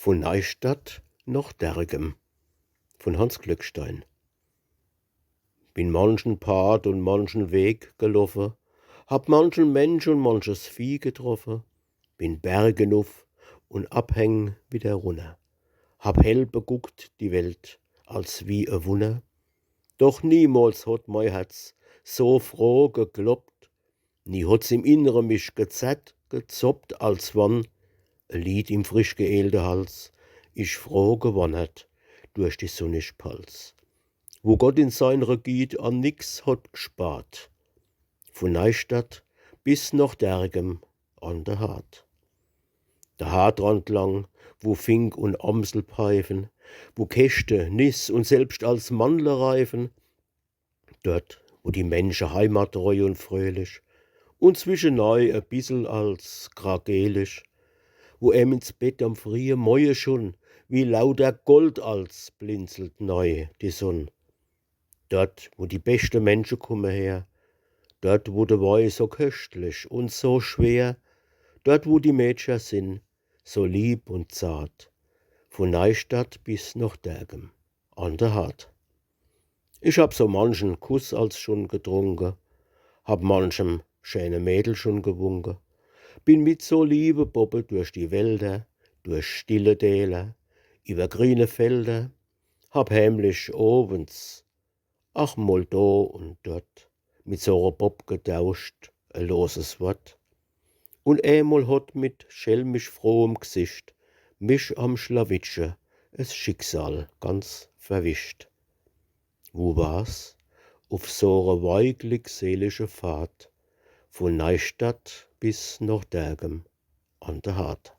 Von Neustadt nach Dergem von Hans Glückstein. Bin manchen Pfad und manchen Weg gelaufen, hab manchen Mensch und manches Vieh getroffen, bin Bergen auf und abhäng wieder runter, hab hell beguckt die Welt als wie e Wunder, doch niemals hat mein Herz so froh gekloppt, nie hat's im Inneren mich gezerrt, gezoppt, als wann e Lied im frisch geehlten Hals ich froh gewonnert durch die sonnig Pals, wo Gott in seiner Giet an nix hat gespart, von Neustadt bis nach Dergem an der Hart. Der Hartrand lang, wo Fink und Amsel pfeifen, wo Käste, Nis und selbst als Mandler reifen, dort, wo die Menschen heimattreu und fröhlich und zwischennei a bissel als gragelisch, wo ins Bett am frie Moje schon wie lauter Gold als blinzelt neu die Sonn. Dort, wo die beste Menschen kommen her, dort, wo de Weih so köstlich und so schwer, dort, wo die Mädchen sind, so lieb und zart, von Neustadt bis nach Dergem an der Hart. Ich hab so manchen Kuss als schon getrunken, hab manchem schöne Mädel schon gewunken, bin mit so liebe Bobbe durch die Wälder, durch stille Täler, über grüne Felder, hab heimlich abends, ach mal da und dort, mit so ner Bob getauscht, a loses Wort. Und einmal hat mit schelmisch frohem Gesicht mich am Schlawittchen es Schicksal ganz verwischt. Wo war's? Auf so ner weiglich-seelische Fahrt, von Neustadt bis nach Dergem an der Hart.